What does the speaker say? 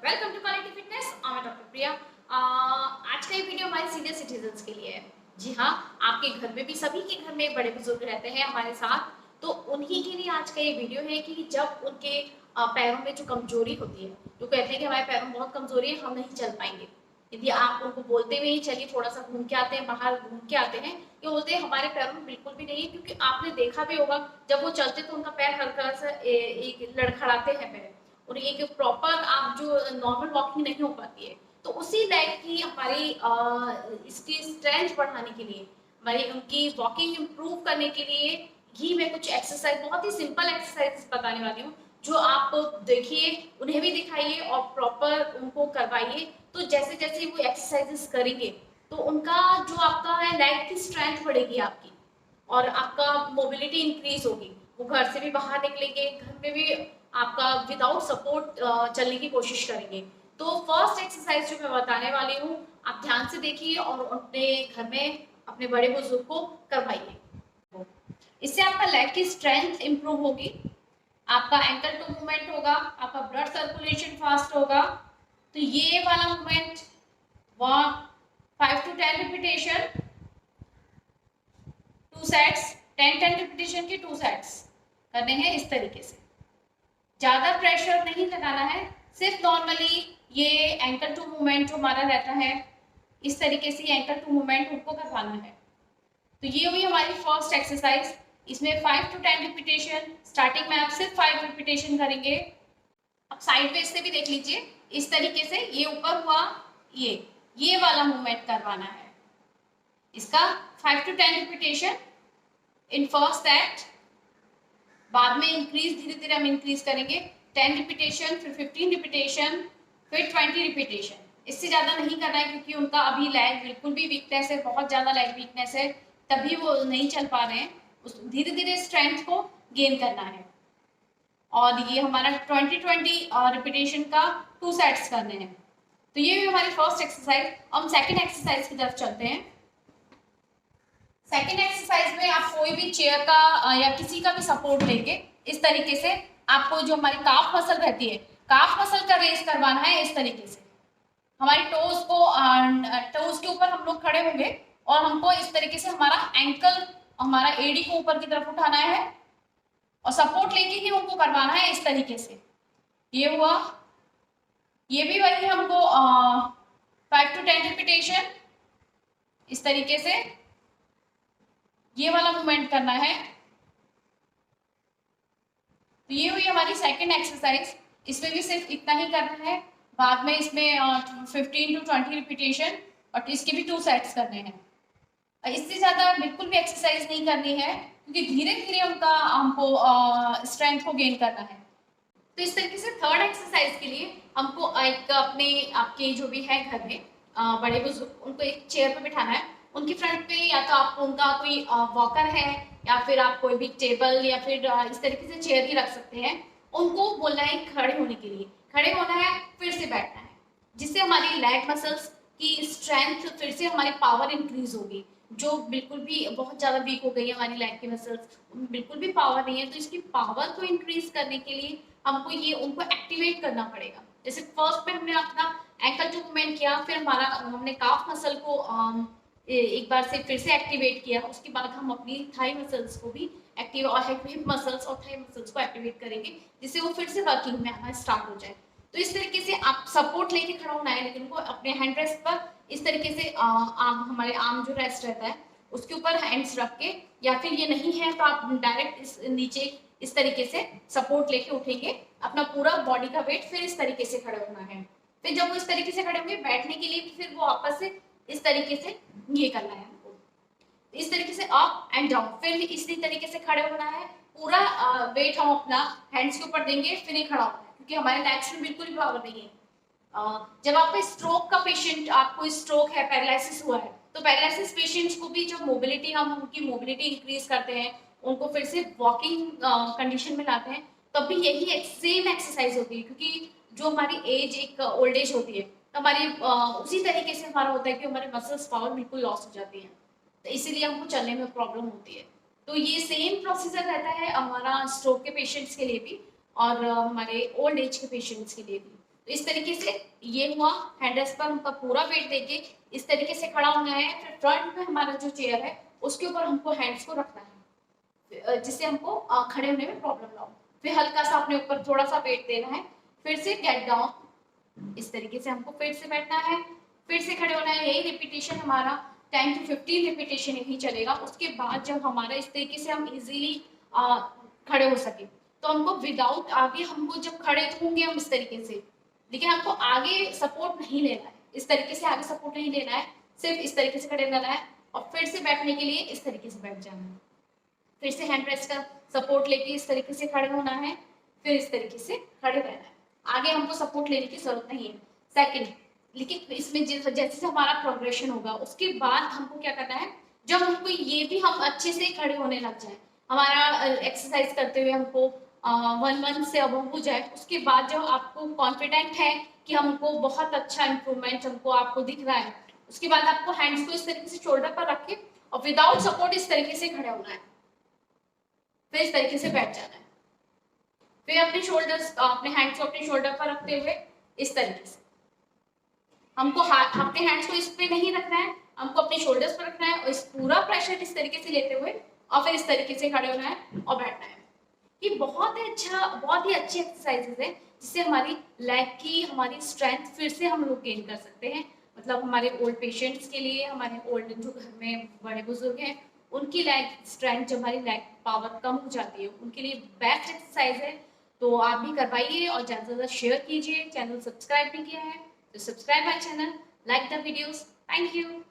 Welcome to quality fitness. मैं doctor Priya. आज का ये वीडियो हमारे सीनियर सिटीजन्स के लिए है। जी हाँ, आपके घर में भी, सभी के घर में बड़े बुजुर्ग रहते हैं हमारे साथ, तो उन्हीं के लिए आज का ये वीडियो है कि जब उनके पैरों में जो कमजोरी होती है, जो कहते हैं कि हमारे पैरों में बहुत कमजोरी है, हम नहीं चल पाएंगे। यदि आप उनको बोलते हुए ही चलिए थोड़ा सा घूम के आते हैं, बाहर घूम के आते हैं, ये बोलते हैं हमारे पैरों में बिल्कुल भी नहीं है, क्योंकि आपने देखा भी होगा जब वो चलते तो उनका पैर हल्का सा एक लड़खड़ाते हैं पैर, और एक प्रॉपर आप जो नॉर्मल वॉकिंग नहीं हो पाती है। तो उसी टाइप की हमारी इसकी स्ट्रेंथ बढ़ाने के लिए, हमारी उनकी वॉकिंग इम्प्रूव करने के लिए ही मैं कुछ एक्सरसाइज, बहुत ही सिंपल एक्सरसाइज बताने वाली हूँ, जो आप देखिए, उन्हें भी दिखाइए और प्रॉपर उनको करवाइए। तो जैसे जैसे वो एक्सरसाइजेस करेंगे तो उनका जो आपका है लेग की स्ट्रेंथ बढ़ेगी आपकी, और आपका मोबिलिटी इंक्रीज होगी। वो घर से भी बाहर निकलेंगे, घर में भी आपका विदाउट सपोर्ट चलने की कोशिश करेंगे। तो फर्स्ट एक्सरसाइज जो मैं बताने वाली हूँ, आप ध्यान से देखिए और अपने घर में अपने बड़े बुजुर्ग को करवाइए। इससे आपका लेग की स्ट्रेंथ इंप्रूव होगी, आपका एंकल टू मूवमेंट होगा, आपका ब्लड सर्कुलेशन फास्ट होगा। तो ये वाला movement 5 to 10 repetition, 2 sets, 10 repetition के 2 सेट्स करने हैं। इस तरीके से ज्यादा प्रेशर नहीं लगाना है, सिर्फ नॉर्मली ये एंकल टू मूवमेंट जो हमारा रहता है, इस तरीके से एंकल टू मूवमेंट उनको करवाना है। तो ये हुई हमारी फर्स्ट एक्सरसाइज। इसमें 5 to 10 रिपीटेशन, स्टार्टिंग में आप सिर्फ 5 रिपीटेशन करेंगे। अब साइड वेज से भी देख लीजिए, इस तरीके से ये ऊपर हुआ, ये वाला मूवमेंट करवाना है। इसका 5 to 10 repetition in first set, बाद में इंक्रीज, धीरे धीरे हम इंक्रीज करेंगे। 10 रिपीटेशन, फिर 15 रिपीटेशन, फिर 20 रिपीटेशन। इससे ज्यादा नहीं करना है, क्योंकि उनका अभी लेग बिल्कुल भी वीकनेस है, बहुत ज्यादा लेग वीकनेस है, तभी वो नहीं चल पा रहे हैं। धीरे धीरे स्ट्रेंथ को गेन करना है। और ये हमारा 20 रिपीटेशन का 2 सेट्स करने हैं। तो ये भी हमारी फर्स्ट एक्सरसाइज। हम सेकेंड एक्सरसाइज की तरफ चलते हैं। सेकेंड एक्सरसाइज में आप कोई भी चेयर का या किसी का भी सपोर्ट लेके, इस तरीके से आपको जो हमारी काफ मसल रहती है, काफ मसल का रेस करवाना है। इस तरीके से हमारी टोज के ऊपर हम लोग खड़े होंगे, और हमको इस तरीके से हमारा एंकल, हमारा एडी को ऊपर की तरफ उठाना है, और सपोर्ट लेके ही उनको करवाना है। इस तरीके से ये हुआ। ये भी वही हमको 5 to 10 रिपीटेशन, इस तरीके से ये वाला मूवमेंट करना है। तो ये हुई हमारी सेकंड एक्सरसाइज। इसमें भी सिर्फ इतना ही करना है, बाद में इसमें 15 to 20 रिपीटेशन, और इसके भी 2 सेट्स करने हैं। इससे ज्यादा बिल्कुल भी एक्सरसाइज नहीं करनी है, क्योंकि धीरे धीरे हमको स्ट्रेंथ को गेन करना है। तो इस तरीके से थर्ड एक्सरसाइज के लिए हमको एक आपके जो भी है घर में बड़े बुजुर्ग, उनको एक चेयर पे बिठाना है। उनकी फ्रंट पे या तो आप उनका कोई वॉकर है, या फिर आप कोई भी टेबल या फिर इस तरीके से चेयर ही रख सकते हैं। उनको बोलना है खड़े होने के लिए, खड़े होना है, फिर से बैठना है, जिससे हमारी लेग मसल्स की स्ट्रेंथ, फिर से हमारी पावर इंक्रीज होगी। जो बिल्कुल भी बहुत ज्यादा वीक हो गई है हमारी लेग की मसल्स, बिल्कुल भी पावर नहीं है, तो इसकी पावर को इंक्रीज करने के लिए हमको ये उनको एक्टिवेट करना पड़ेगा। जैसे फर्स्ट में हमने अपना एंकल टू मूवमेंट किया, फिर हमने काफ मसल को एक बार से फिर से एक्टिवेट किया, उसके बाद हम अपनी थाई मसल्स को भी एक्टिव, और हिप मसल्स और थाई मसल्स को एक्टिवेट करेंगे, जिससे वो फिर से वर्किंग में आना स्टार्ट हो जाए। तो इस तरीके से आप सपोर्ट लेके खड़ा होना है, लेकिन उनको अपने हैंड रेस्ट पर इस तरीके से हमारे आर्म जो रेस्ट रहता है उसके ऊपर हैंड्स रख के, या फिर ये नहीं है तो आप डायरेक्ट नीचे इस तरीके से सपोर्ट लेके उठेंगे, अपना पूरा बॉडी का वेट, फिर इस तरीके से खड़े होना है। फिर जब वो इस तरीके से खड़े होंगे बैठने के लिए, फिर वो वापस से इस तरीके से ये करना है हमको, इस तरीके से अप एंड डाउन, फिर इसी तरीके से खड़े होना है। पूरा वेट हम अपना हैंड्स के ऊपर देंगे, फिर ही खड़ा होना है, क्योंकि हमारे लेग्स में बिल्कुल भी पावर नहीं है। जब आपका स्ट्रोक का पेशेंट, आपको स्ट्रोक है, पैरालिसिस हुआ है, तो पैरालिसिस पेशेंट्स को भी जब मोबिलिटी, हम उनकी मोबिलिटी इंक्रीज करते हैं, उनको फिर से वॉकिंग कंडीशन में लाते हैं, तब भी यही सेम एक्सरसाइज होती है, क्योंकि जो हमारी एज एक ओल्ड एज होती है, तो हमारी उसी तरीके से हमारा होता है कि हमारे मसल्स पावर बिल्कुल लॉस हो जाती है, तो इसीलिए हमको चलने में प्रॉब्लम होती है। तो ये सेम प्रोसीजर रहता है हमारा स्ट्रोक के पेशेंट्स के लिए भी, और हमारे ओल्ड एज के पेशेंट्स के लिए भी। तो इस तरीके से ये हुआ, हैंड रेस्ट पर हमका पूरा वेट देके इस तरीके से खड़ा होना है। फिर फ्रंट में हमारा जो चेयर है उसके ऊपर हमको हैंड्स को रखना है, जिससे हमको खड़े होने में प्रॉब्लम ना हो। फिर हल्का सा अपने ऊपर थोड़ा सा वेट देना है, फिर से गेट डाउन, इस तरीके से हमको फिर से बैठना है, फिर से खड़े होना है। यही रिपीटेशन हमारा 10 to 15 रिपीटेशन यही चलेगा। उसके बाद जब हमारा इस तरीके से हम इजीली खड़े हो सके, तो हमको विदाउट आगे हमको जब खड़े तो होंगे हम इस तरीके से, लेकिन हमको आगे सपोर्ट नहीं लेना है, इस तरीके से आगे सपोर्ट नहीं लेना है, सिर्फ इस तरीके से खड़े रहना है और फिर से बैठने के लिए इस तरीके से बैठ जाना है। फिर से हैंड प्रेस का सपोर्ट लेके इस तरीके से खड़े होना है, फिर इस तरीके से खड़े रहना है। आगे हमको सपोर्ट लेने की जरूरत नहीं है। सेकंड, लेकिन इसमें जैसे जैसे हमारा प्रोग्रेशन होगा उसके बाद हमको क्या करना है, जब हमको ये भी हम अच्छे से खड़े होने लग जाए, हमारा एक्सरसाइज करते हुए हमको 1 मंथ से अब हो जाए, उसके बाद जब आपको कॉन्फिडेंट है कि हमको बहुत अच्छा इंप्रूवमेंट हमको आपको दिख रहा है, उसके बाद आपको हैंड्स को इस तरीके से शोल्डर पर रख के और विदाउट सपोर्ट इस तरीके से खड़े होना है, फिर इस तरीके से बैठ जाना है। फिर अपने शोल्डर्स अपने हैंड्स को अपने शोल्डर पर रखते हुए इस तरीके से हमको अपने हैंड्स को इस पे नहीं रखना है, हमको अपने शोल्डर्स पर रखना है और इस पूरा प्रेशर इस तरीके से लेते हुए और फिर इस तरीके से खड़े होना है और बैठना है। ये बहुत ही अच्छी एक्सरसाइजेज है, जिससे हमारी लेग की हमारी स्ट्रेंथ फिर से हम लोग गेन कर सकते हैं। मतलब हमारे ओल्ड पेशेंट्स के लिए, हमारे ओल्ड जो घर में बड़े बुजुर्ग हैं, उनकी लेग स्ट्रेंथ, जब हमारी लेग पावर कम हो जाती है, उनके लिए बेस्ट एक्सरसाइज है। तो आप भी करवाइए और ज़्यादा से ज़्यादा शेयर कीजिए। चैनल सब्सक्राइब नहीं किया है तो subscribe my channel, like the videos. Thank you.